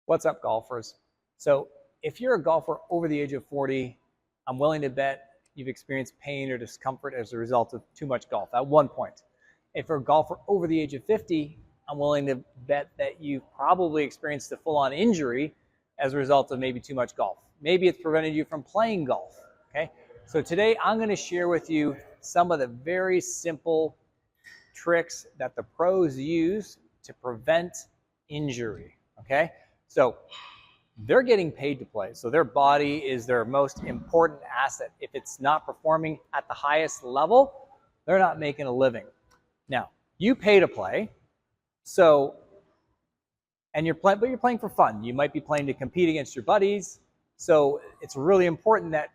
What's up, golfers? So if you're a golfer over the age of 40, I'm willing to bet you've experienced pain or discomfort as a result of too much golf at one point. If you're a golfer over the age of 50, I'm willing to bet that you've probably experienced a full-on injury as a result of maybe too much golf. Maybe it's prevented you from playing golf, okay? So today I'm going to share with you some of the very simple tricks that the pros use to prevent injury, okay? So they're getting paid to play. So their body is their most important asset. If it's not performing at the highest level, they're not making a living. Now, you pay to play, so, and you're playing, but you're playing for fun. You might be playing to compete against your buddies. So it's really important that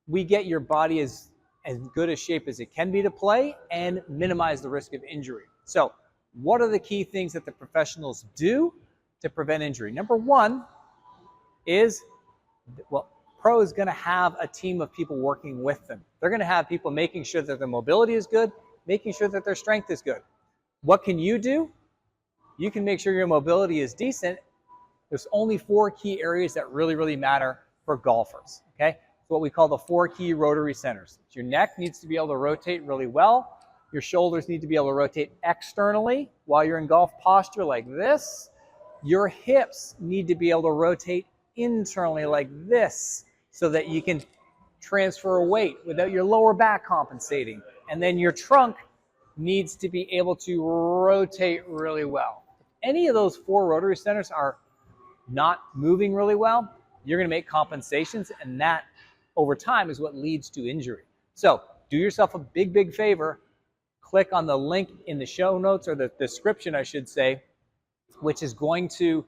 we get your body as good a shape as it can be to play and minimize the risk of injury. So what are the key things that the professionals do to prevent injury? Number one is, well, pro is going to have a team of people working with them. They're going to have people making sure that their mobility is good, making sure that their strength is good. What can you do? You can make sure your mobility is decent. There's only 4 key areas that really matter for golfers, okay? It's what we call the 4 key rotary centers. Your neck needs to be able to rotate really well. Your shoulders need to be able to rotate externally while you're in golf posture like this. Your hips need to be able to rotate internally like this so that you can transfer weight without your lower back compensating. And then your trunk needs to be able to rotate really well. If any of those 4 rotary centers are not moving really well, you're going to make compensations, and that over time is what leads to injury. So do yourself a big favor. Click on the link in the show notes, or the description I should say, which is going to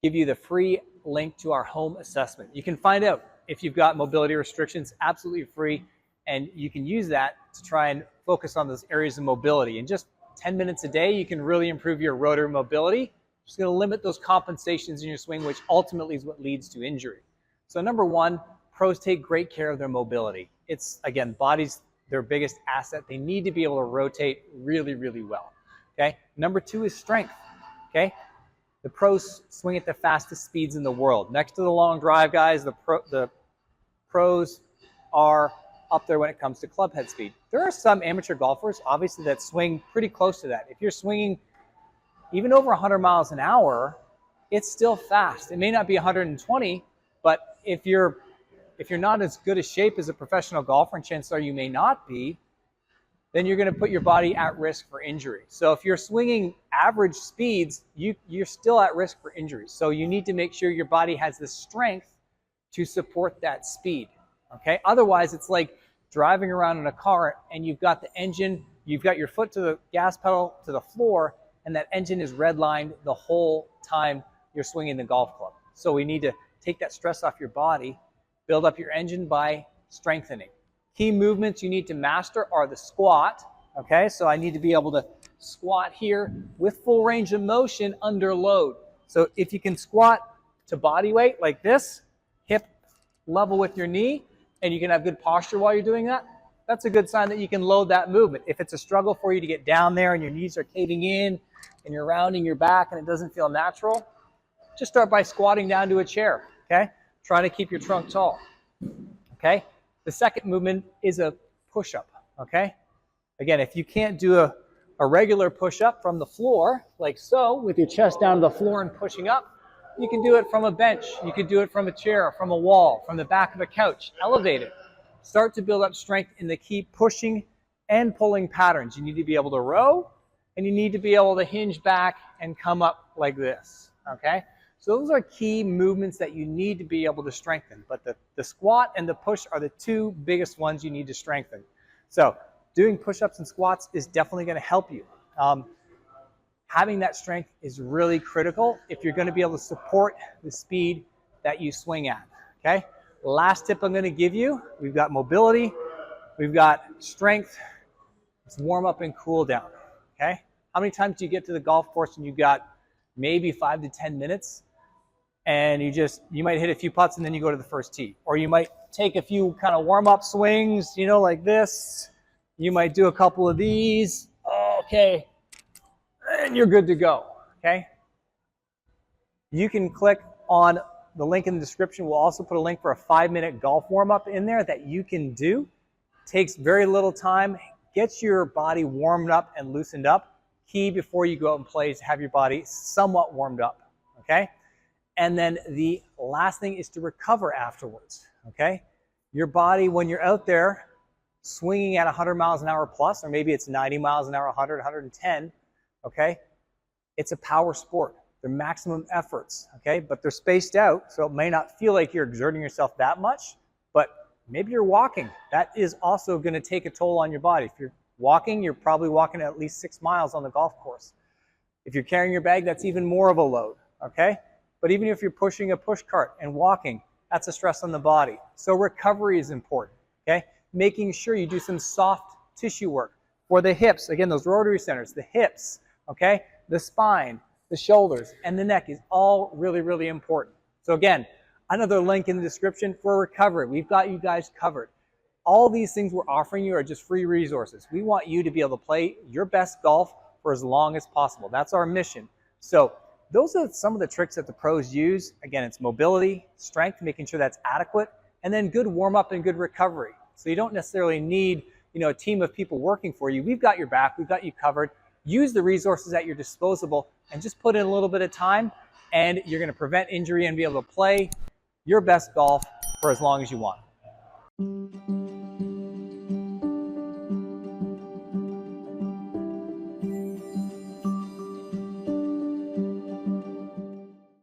give you the free link to our home assessment. You can find out if you've got mobility restrictions absolutely free, and you can use that to try and focus on those areas of mobility. In just 10 minutes a day, you can really improve your rotary mobility. Just going to limit those compensations in your swing, which ultimately is what leads to injury. So number one, pros take great care of their mobility. It's, again, body's their biggest asset. They need to be able to rotate really well, okay? Number 2 is strength, okay? The pros swing at the fastest speeds in the world. Next to the long drive guys, the pros are up there when it comes to club head speed. There are some amateur golfers, obviously, that swing pretty close to that. If you're swinging even over 100 miles an hour, it's still fast. It may not be 120, but if you're not as good a shape as a professional golfer, and chances are you may not be, then you're going to put your body at risk for injury. So if you're swinging average speeds, you're still at risk for injury. So you need to make sure your body has the strength to support that speed, okay? Otherwise, it's like driving around in a car and you've got the engine, you've got your foot to the gas pedal to the floor, and that engine is redlined the whole time you're swinging the golf club. So we need to take that stress off your body, build up your engine by strengthening. Key movements you need to master are the squat, okay? So I need to be able to squat here with full range of motion under load. So if you can squat to body weight like this, hip level with your knee, and you can have good posture while you're doing that, that's a good sign that you can load that movement. If it's a struggle for you to get down there and your knees are caving in and you're rounding your back and it doesn't feel natural, just start by squatting down to a chair, okay? Try to keep your trunk tall, okay? The second movement is a push-up, okay? Again, if you can't do a regular push-up from the floor, like so, with your chest down to the floor and pushing up, you can do it from a bench. You can do it from a chair, from a wall, from the back of a couch. Elevate it. Start to build up strength in the key pushing and pulling patterns. You need to be able to row, and you need to be able to hinge back and come up like this, okay? So those are key movements that you need to be able to strengthen. But the squat and the push are the 2 biggest ones you need to strengthen. So doing push-ups and squats is definitely going to help you. Having that strength is really critical if you're going to be able to support the speed that you swing at, okay? Last tip I'm going to give you, we've got mobility, we've got strength. It's warm up and cool down, okay? How many times do you get to the golf course and you've got maybe 5 to 10 minutes and you might hit a few putts and then you go to the first tee? Or you might take a few kind of warm-up swings, you know, like this. You might do a couple of these. Okay, and you're good to go, okay? You can click on the link in the description. We'll also put a link for a 5-minute golf warm-up in there that you can do. Takes very little time, gets your body warmed up and loosened up. Key before you go out and play is to have your body somewhat warmed up, okay? And then the last thing is to recover afterwards, okay? Your body, when you're out there swinging at 100 miles an hour plus, or maybe it's 90 miles an hour, 100, 110, okay? It's a power sport. They're maximum efforts, okay? But they're spaced out, so it may not feel like you're exerting yourself that much, but maybe you're walking. That is also going to take a toll on your body. If you're walking, you're probably walking at least 6 miles on the golf course. If you're carrying your bag, that's even more of a load, okay? But even if you're pushing a push cart and walking, that's a stress on the body. So recovery is important, okay? Making sure you do some soft tissue work for the hips. Again, those rotary centers, the hips, okay? The spine, the shoulders, and the neck is all really, really important. So again, another link in the description for recovery. We've got you guys covered. All these things we're offering you are just free resources. We want you to be able to play your best golf for as long as possible. That's our mission. So those are some of the tricks that the pros use. Again, it's mobility, strength, making sure that's adequate, and then good warm-up and good recovery. So you don't necessarily need, a team of people working for you. We've got your back. We've got you covered. Use the resources at your disposal and just put in a little bit of time, and you're going to prevent injury and be able to play your best golf for as long as you want.